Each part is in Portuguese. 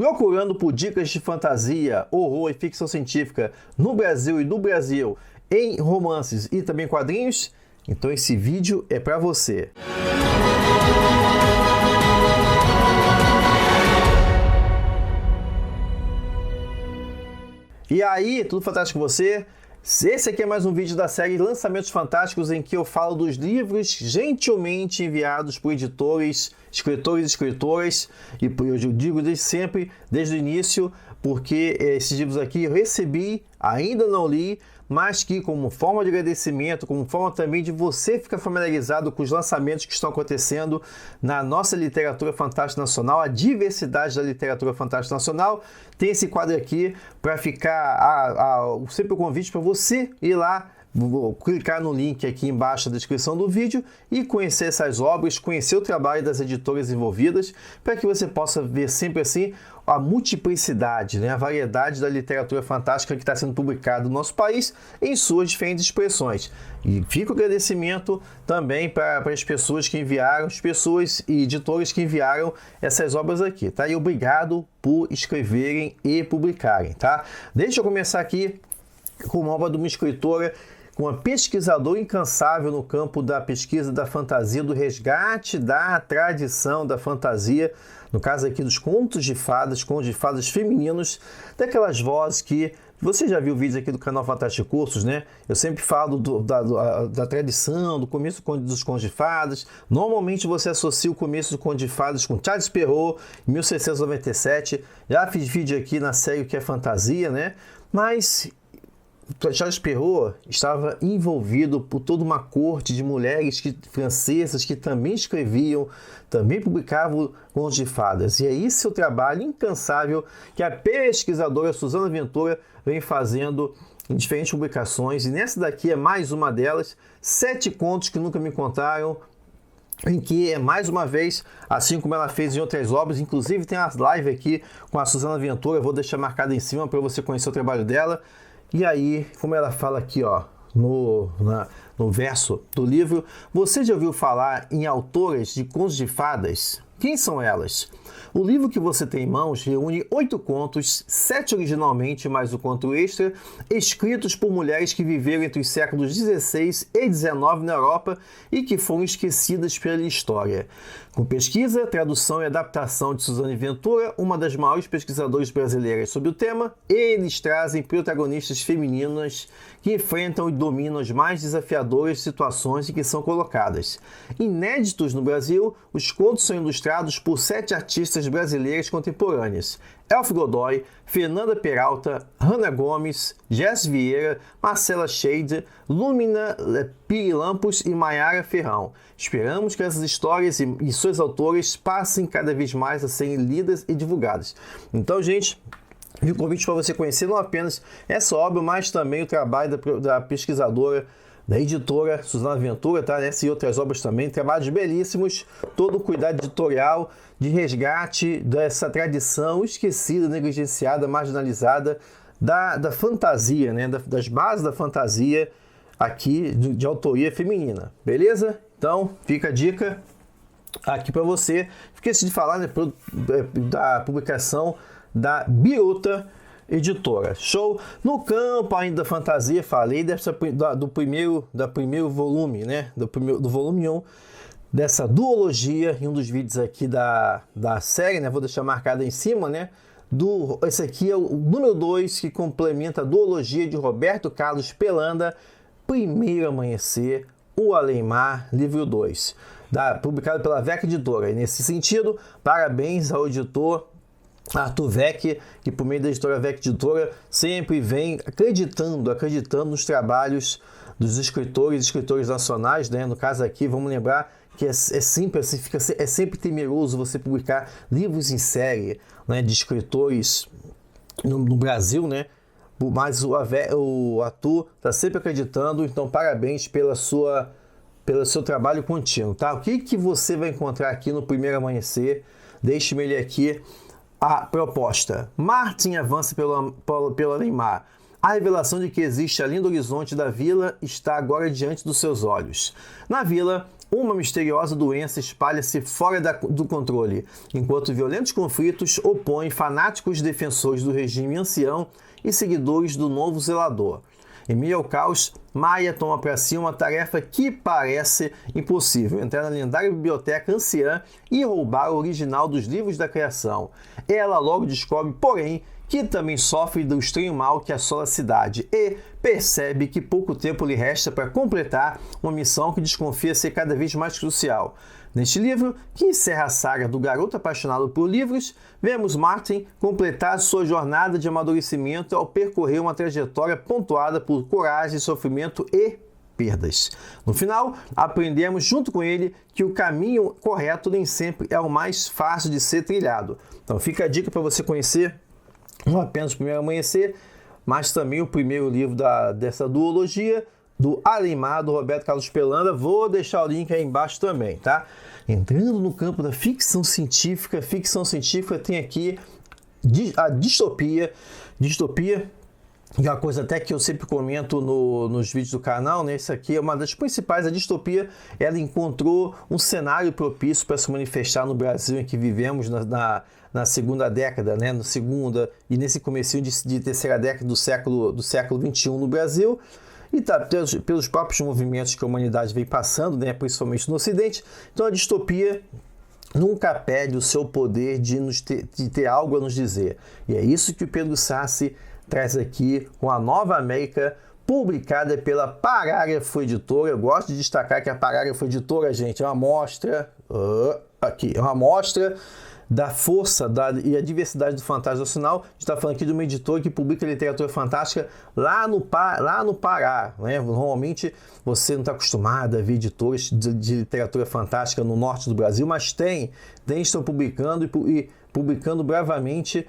Procurando por dicas de fantasia, horror e ficção científica no Brasil e do Brasil em romances e também quadrinhos? Então esse vídeo é para você. E aí, tudo fantástico com você? Esse aqui é mais um vídeo da série Lançamentos Fantásticos, em que eu falo dos livros gentilmente enviados por editores, escritores e escritoras, e eu digo desde sempre, desde o início, porque esses livros aqui eu recebi, ainda não li, mas que como forma de agradecimento, como forma também de você ficar familiarizado com os lançamentos que estão acontecendo na nossa literatura fantástica nacional, a diversidade da literatura fantástica nacional, tem esse quadro aqui para ficar sempre o convite para você ir lá, vou clicar no link aqui embaixo da descrição do vídeo e conhecer essas obras, conhecer o trabalho das editoras envolvidas, para que você possa ver sempre assim a multiplicidade, né, a variedade da literatura fantástica que está sendo publicada no nosso país em suas diferentes expressões. E fica o agradecimento também para as pessoas que enviaram, as pessoas e editores que enviaram essas obras aqui, tá? E obrigado por escreverem e publicarem, tá? Deixa eu começar aqui com uma obra de uma escritora, uma pesquisadora incansável no campo da pesquisa da fantasia, do resgate da tradição da fantasia, no caso aqui dos contos de fadas femininos, daquelas vozes que você já viu vídeos aqui do canal Fantástico Cursos, né? Eu sempre falo da tradição, do começo dos contos de fadas. Normalmente você associa o começo do conto de fadas com Charles Perrault, em 1697. Já fiz vídeo aqui na série O que é Fantasia, né? Mas Charles Perrault estava envolvido por toda uma corte de mulheres francesas que também escreviam, também publicavam contos de fadas. E é esse o trabalho incansável que a pesquisadora Suzana Ventura vem fazendo em diferentes publicações. E nessa daqui é mais uma delas, 7 contos que nunca me contaram, em que, mais uma vez, assim como ela fez em outras obras, inclusive tem as lives aqui com a Suzana Ventura, eu vou deixar marcado em cima para você conhecer o trabalho dela. E aí, como ela fala aqui, ó, no verso do livro, você já ouviu falar em autoras de contos de fadas? Quem são elas? O livro que você tem em mãos reúne 8 contos, 7 originalmente, mais o conto extra, escritos por mulheres que viveram entre os séculos 16 e 19 na Europa e que foram esquecidas pela história. Com pesquisa, tradução e adaptação de Suzana Ventura, uma das maiores pesquisadoras brasileiras sobre o tema, eles trazem protagonistas femininas que enfrentam e dominam as mais desafiadoras situações em que são colocadas. Inéditos no Brasil, os contos são ilustrados por 7 artistas brasileiras contemporâneas: Elf Godoy, Fernanda Peralta, Hanna Gomes, Jess Vieira, Marcela Scheide, Lumina Pirilampos e Maiara Ferrão. Esperamos que essas histórias e suas autores passem cada vez mais a serem lidas e divulgadas. Então, gente, o convite para você conhecer não apenas essa obra, mas também o trabalho da pesquisadora, da editora Suzana Ventura, tá? Essa e outras obras também, trabalhos belíssimos, todo o cuidado editorial de resgate dessa tradição esquecida, negligenciada, marginalizada da fantasia, né? Das bases da fantasia aqui de autoria feminina, beleza? Então, fica a dica aqui para você. Esqueci de falar, né, da publicação da Biruta Editora. Show? No campo ainda da fantasia, falei do primeiro volume, né? Do volume 1 dessa duologia, em um dos vídeos aqui da série, né? Vou deixar marcado aí em cima, né? Esse aqui é o número 2, que complementa a duologia de Roberto Carlos Pelanda, Primeiro Amanhecer, O Além-Mar, livro 2, publicado pela VEC Editora. E nesse sentido, parabéns ao editor Arthur Vec, que por meio da editora VEC Editora sempre vem acreditando nos trabalhos dos escritores e escritores nacionais, né? No caso aqui, vamos lembrar que é sempre temeroso você publicar livros em série, né, de escritores no Brasil, né? Mas o Arthur está sempre acreditando, então parabéns pelo seu trabalho contínuo, tá? O que você vai encontrar aqui no Primeiro Amanhecer? Deixe-me ler aqui a proposta. Martin avança pelo além-mar. A revelação de que existe além do horizonte da vila está agora diante dos seus olhos. Na vila, Uma misteriosa doença espalha-se fora do controle, enquanto violentos conflitos opõem fanáticos defensores do regime ancião e seguidores do novo zelador. Em meio ao caos, Maya toma para si uma tarefa que parece impossível: entrar na lendária biblioteca anciã e roubar o original dos livros da criação. Ela logo descobre, porém, que também sofre do estranho mal que assola a cidade e percebe que pouco tempo lhe resta para completar uma missão que desconfia ser cada vez mais crucial. Neste livro, que encerra a saga do garoto apaixonado por livros, vemos Martin completar sua jornada de amadurecimento ao percorrer uma trajetória pontuada por coragem, sofrimento e perdas. No final, aprendemos junto com ele que o caminho correto nem sempre é o mais fácil de ser trilhado. Então fica a dica para você conhecer não apenas o Primeiro Amanhecer, mas também o primeiro livro dessa duologia, do Alemar, do Roberto Carlos Pelanda. Vou deixar o link aí embaixo também, tá? Entrando no campo da ficção científica tem aqui a distopia, que é uma coisa até que eu sempre comento nos vídeos do canal, né? Essa aqui é uma das principais. A distopia, ela encontrou um cenário propício para se manifestar no Brasil em que vivemos na segunda década, né? No segunda e nesse comecinho de terceira década do século XXI no Brasil. E tá, pelos próprios movimentos que a humanidade vem passando, né? Principalmente no Ocidente. Então a distopia nunca perde o seu poder de ter algo a nos dizer. E é isso que o Pedro Sassi traz aqui com a Nova América, publicada pela Parágrafo Editora. Eu gosto de destacar que a Parágrafo Editora, gente, é uma amostra, é uma amostra da força e a diversidade do fantástico nacional. A gente está falando aqui de uma editora que publica literatura fantástica lá no Pará, né? Normalmente você não está acostumado a ver editoras de literatura fantástica no norte do Brasil, mas estão publicando e publicando bravamente.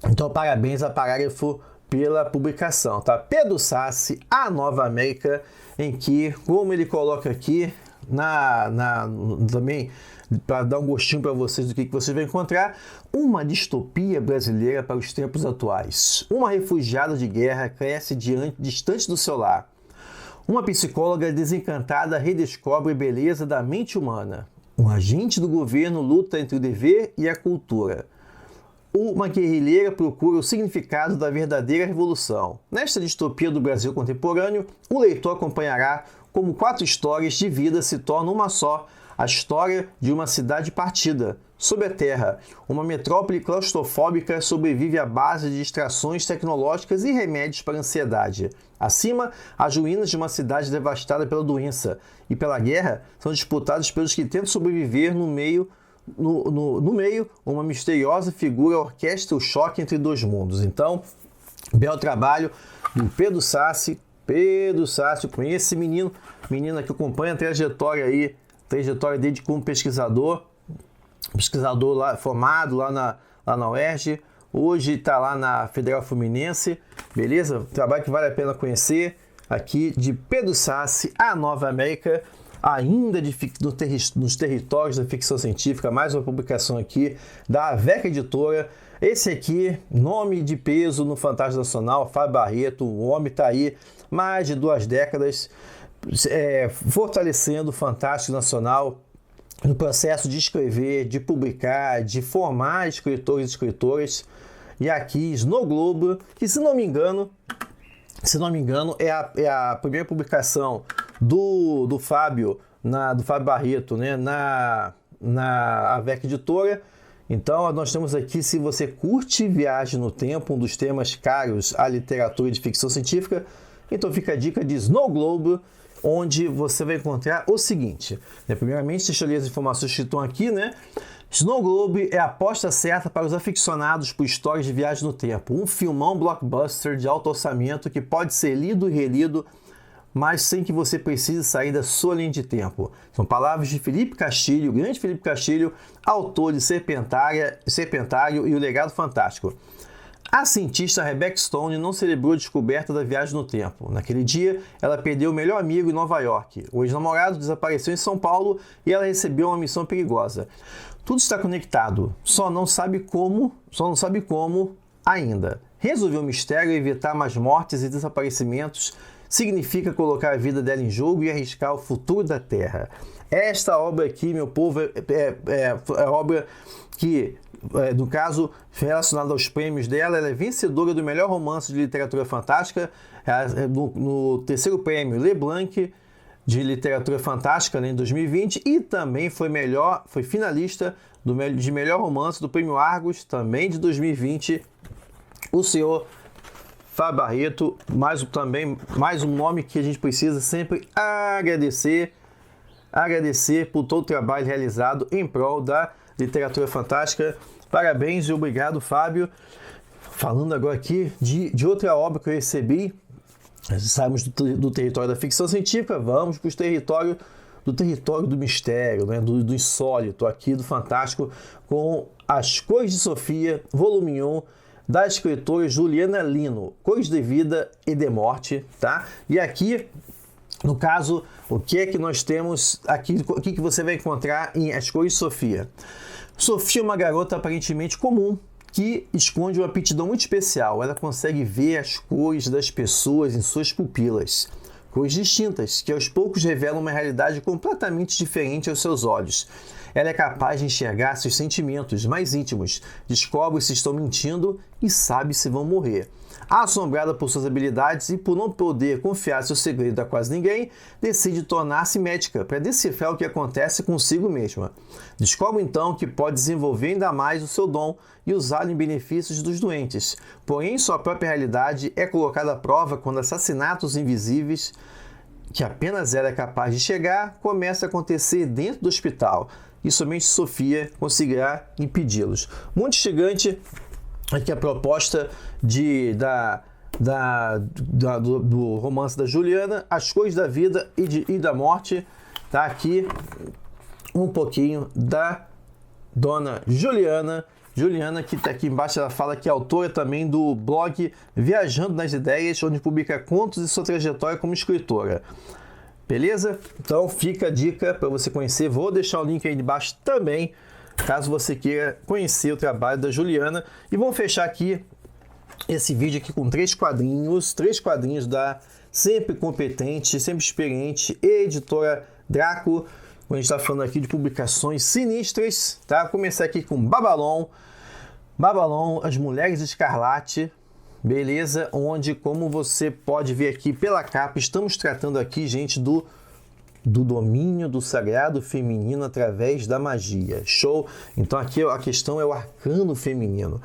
Então, parabéns a Parágrafo pela publicação, tá? Pedro Sassi, A Nova América, em que, como ele coloca aqui, também para dar um gostinho para vocês do que vocês vão encontrar, uma distopia brasileira para os tempos atuais. Uma refugiada de guerra cresce distante do seu lar. Uma psicóloga desencantada redescobre a beleza da mente humana. Um agente do governo luta entre o dever e a cultura. Uma guerrilheira procura o significado da verdadeira revolução. Nesta distopia do Brasil contemporâneo, o leitor acompanhará como 4 histórias de vida se tornam uma só: a história de uma cidade partida. Sob a terra, uma metrópole claustrofóbica sobrevive à base de distrações tecnológicas e remédios para a ansiedade. Acima, as ruínas de uma cidade devastada pela doença e pela guerra são disputadas pelos que tentam sobreviver no meio, uma misteriosa figura orquestra o choque entre dois mundos. Então, belo trabalho do Pedro Sassi. Conheço esse menino que acompanha a trajetória dele como pesquisador lá, formado lá na UERJ, hoje está lá na Federal Fluminense, beleza? Trabalho que vale a pena conhecer, aqui de Pedro Sassi, A Nova América, ainda nos territórios da ficção científica. Mais uma publicação aqui da Aveca Editora. Esse aqui, nome de peso no Fantástico Nacional, Fábio Barreto. O homem está aí mais de 2 décadas, fortalecendo o Fantástico Nacional no processo de escrever, de publicar, de formar escritores e escritoras. E aqui, Snow Globe, que se não me engano, é a primeira publicação do Fábio Barreto, né, na Aveca Editora. Então, nós temos aqui, se você curte viagem no tempo, um dos temas caros à literatura de ficção científica, então fica a dica de Snow Globe, onde você vai encontrar o seguinte, né? Primeiramente, deixa eu ler as informações que estão aqui, né? Snow Globe é a aposta certa para os aficionados por histórias de viagem no tempo. Um filmão blockbuster de alto orçamento que pode ser lido e relido, mas sem que você precise sair da sua linha de tempo. São palavras de Felipe Castilho, o grande Felipe Castilho, autor de Serpentário e o Legado Fantástico. A cientista Rebecca Stone não celebrou a descoberta da viagem no tempo. Naquele dia, ela perdeu o melhor amigo em Nova York. O ex-namorado desapareceu em São Paulo e ela recebeu uma missão perigosa. Tudo está conectado, só não sabe como ainda. Resolveu o mistério e evitar mais mortes e desaparecimentos significa colocar a vida dela em jogo e arriscar o futuro da Terra. Esta obra aqui, meu povo, é a obra que, no caso, relacionada aos prêmios dela, ela é vencedora do melhor romance de literatura fantástica, no terceiro prêmio Leblanc de literatura fantástica, né, em 2020, e também foi finalista de melhor romance do prêmio Argos, também de 2020, o senhor Fábio Barreto, mais um nome que a gente precisa sempre agradecer por todo o trabalho realizado em prol da literatura fantástica. Parabéns e obrigado, Fábio. Falando agora aqui de outra obra que eu recebi, saímos do território da ficção científica, vamos para o território do mistério, né? do insólito, aqui do fantástico, com As Cores de Sofia, volume 1, da escritora Juliana Lino, Cores de Vida e de Morte, tá? E aqui, no caso, o que é que nós temos aqui, o que você vai encontrar em As Cores de Sofia? Sofia é uma garota aparentemente comum, que esconde uma aptidão muito especial. Ela consegue ver as cores das pessoas em suas pupilas. Cores distintas, que aos poucos revelam uma realidade completamente diferente aos seus olhos. Ela é capaz de enxergar seus sentimentos mais íntimos, descobre se estão mentindo e sabe se vão morrer. Assombrada por suas habilidades e por não poder confiar seu segredo a quase ninguém, decide tornar-se médica para decifrar o que acontece consigo mesma. Descobre então que pode desenvolver ainda mais o seu dom e usá-lo em benefícios dos doentes. Porém, sua própria realidade é colocada à prova quando assassinatos invisíveis, que apenas ela é capaz de chegar, começam a acontecer dentro do hospital. E somente Sofia conseguirá impedi-los. Muito instigante aqui a proposta do romance da Juliana, As Cores da Vida e da Morte. Tá aqui um pouquinho da dona Juliana. Juliana, que está aqui embaixo, ela fala que é autora também do blog Viajando nas Ideias, onde publica contos e sua trajetória como escritora. Beleza? Então fica a dica para você conhecer. Vou deixar o link aí embaixo também, caso você queira conhecer o trabalho da Juliana. E vamos fechar aqui esse vídeo aqui com três quadrinhos da sempre competente, sempre experiente editora Draco. A gente está falando aqui de publicações sinistras, tá? Vou começar aqui com Babylon, As Mulheres Escarlate, beleza? Onde, como você pode ver aqui pela capa, estamos tratando aqui, gente, do domínio do sagrado feminino através da magia. Show? Então aqui a questão é o arcano feminino.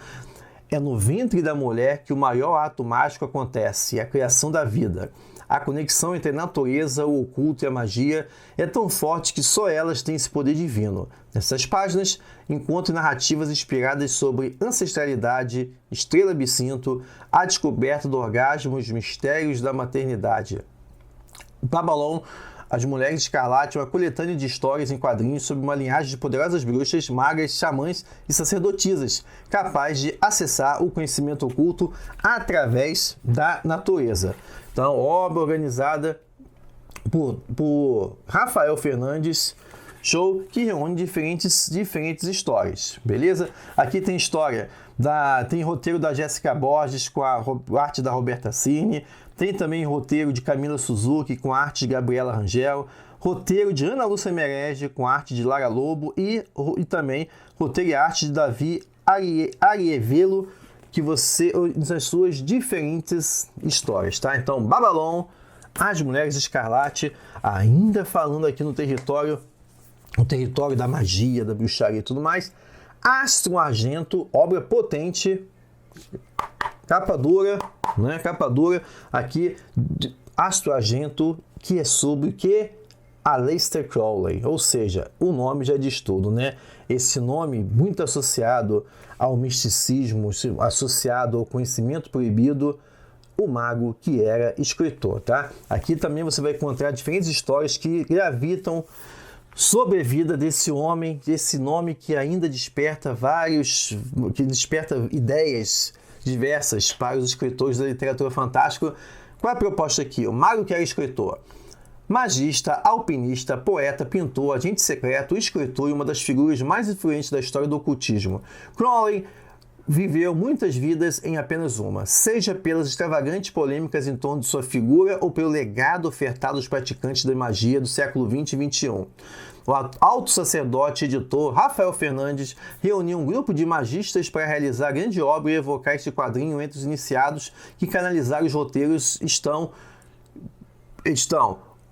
É no ventre da mulher que o maior ato mágico acontece, a criação da vida. A conexão entre a natureza, o oculto e a magia é tão forte que só elas têm esse poder divino. Nessas páginas, encontre narrativas inspiradas sobre ancestralidade, estrela absinto, a descoberta do orgasmo e os mistérios da maternidade. Babylon, As Mulheres Escarlate é uma coletânea de histórias em quadrinhos sobre uma linhagem de poderosas bruxas, magas, xamãs e sacerdotisas, capaz de acessar o conhecimento oculto através da natureza. Então, obra organizada por Rafael Fernandes, show, que reúne diferentes histórias, beleza? Aqui tem história, tem roteiro da Jéssica Borges com a arte da Roberta Cine, tem também roteiro de Camila Suzuki com a arte de Gabriela Rangel, roteiro de Ana Lúcia Merege com a arte de Lara Lobo e também roteiro e arte de Davi Arievelo, que você, nas suas diferentes histórias, tá? Então, Babylon, As Mulheres Escarlate, ainda falando aqui no território da magia, da bruxaria e tudo mais. Astro Argento, obra potente, capa dura, né? Capa dura aqui, Astro Argento, que é sobre o que? Aleister Crowley, ou seja, o nome já diz tudo, né? Esse nome muito associado ao misticismo, associado ao conhecimento proibido, o mago que era escritor, tá? Aqui também você vai encontrar diferentes histórias que gravitam sobre a vida desse homem, desse nome que ainda desperta ideias diversas para os escritores da literatura fantástica. Qual é a proposta aqui? O mago que era escritor. Magista, alpinista, poeta, pintor, agente secreto, escritor e uma das figuras mais influentes da história do ocultismo. Crowley viveu muitas vidas em apenas uma, seja pelas extravagantes polêmicas em torno de sua figura ou pelo legado ofertado aos praticantes da magia do século XX e XXI. O alto sacerdote e editor Rafael Fernandes reuniu um grupo de magistas para realizar a grande obra e evocar este quadrinho. Entre os iniciados que canalizaram os roteiros estão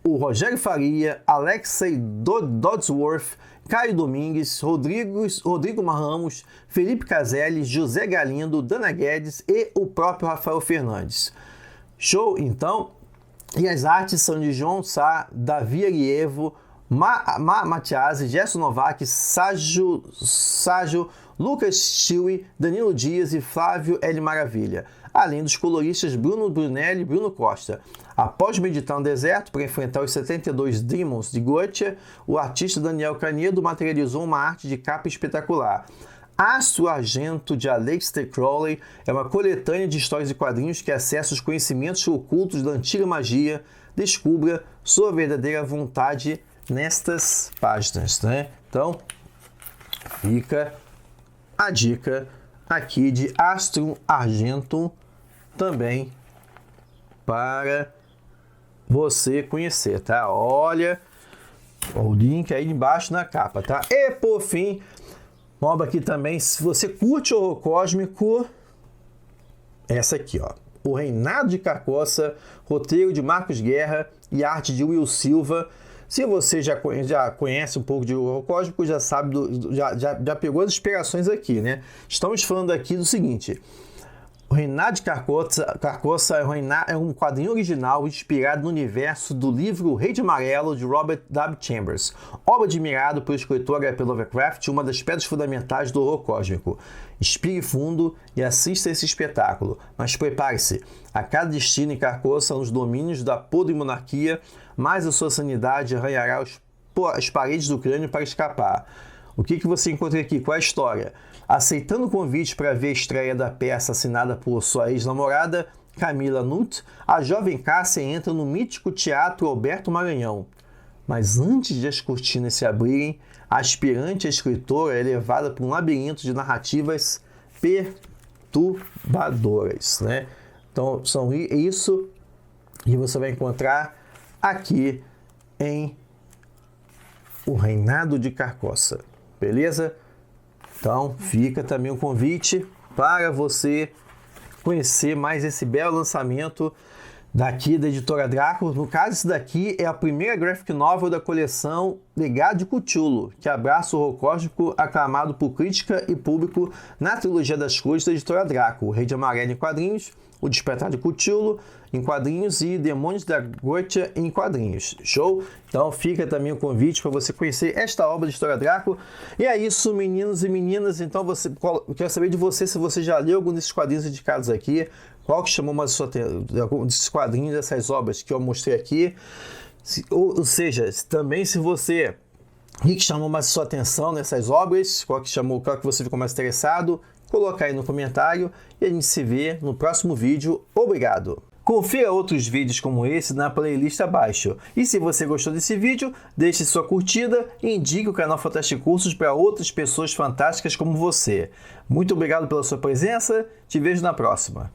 o Rogério Faria, Alexei Dodsworth, Caio Domingues, Rodrigo Ramos, Felipe Caselli, José Galindo, Dana Guedes e o próprio Rafael Fernandes. Show, então? E as artes são de João Sá, Davi Arievo, Matiasi, Gerson Novak, Ságio, Lucas Chiui, Danilo Dias e Flávio L. Maravilha, além dos coloristas Bruno Brunelli e Bruno Costa. Após meditar no deserto para enfrentar os 72 Demons de Goethe, o artista Daniel Canedo materializou uma arte de capa espetacular. Astro Argento, de Aleister Crowley, é uma coletânea de histórias e quadrinhos que acessa os conhecimentos ocultos da antiga magia. Descubra sua verdadeira vontade nestas páginas, né? Então, fica a dica aqui de Astro Argento também para você conhecer, tá? Olha o link aí embaixo na capa, tá? E por fim, obra aqui também, se você curte horror cósmico, essa aqui, ó. O Reinado de Carcoça, roteiro de Marcos Guerra e arte de Will Silva. Se você já conhece um pouco de horror cósmico, já sabe, já pegou as inspirações aqui, né? Estamos falando aqui do seguinte: o Reinado de Carcoça é um quadrinho original inspirado no universo do livro O Rei de Amarelo, de Robert W. Chambers, obra admirada pelo escritor H.P. Lovecraft, uma das pedras fundamentais do horror cósmico. Inspire fundo e assista esse espetáculo, mas prepare-se, a cada destino em Carcoça, nos domínios da podre monarquia, mais a sua sanidade arranhará as paredes do crânio para escapar. O que você encontra aqui? Qual é a história? Aceitando o convite para ver a estreia da peça assinada por sua ex-namorada, Camila Nutt, a jovem Cássia entra no mítico Teatro Alberto Maranhão. Mas antes de as cortinas se abrirem, a aspirante escritora é levada por um labirinto de narrativas perturbadoras, né? Então, são isso que você vai encontrar aqui em O Reinado de Carcoça, beleza? Então, fica também o convite para você conhecer mais esse belo lançamento daqui da Editora Drácula. No caso, esse daqui é a primeira graphic novel da coleção Legado de Cthulhu, que abraça o horror cósmico aclamado por crítica e público na trilogia das cores da Editora Drácula: O Rei de Amarelo em quadrinhos, O Despertar de Cthulhu em quadrinhos e Demônios da Goethe em quadrinhos. Show? Então fica também o convite para você conhecer esta obra de Editora Drácula. E é isso, meninos e meninas. Então eu quero saber de você se você já leu algum desses quadrinhos indicados aqui. Qual que chamou mais a sua atenção desses quadrinhos, dessas obras que eu mostrei aqui? Ou seja, também se você... O que chamou mais a sua atenção nessas obras? Qual que você ficou mais interessado? Coloca aí no comentário e a gente se vê no próximo vídeo. Obrigado! Confira outros vídeos como esse na playlist abaixo. E se você gostou desse vídeo, deixe sua curtida e indique o canal Fantástico Cursos para outras pessoas fantásticas como você. Muito obrigado pela sua presença. Te vejo na próxima.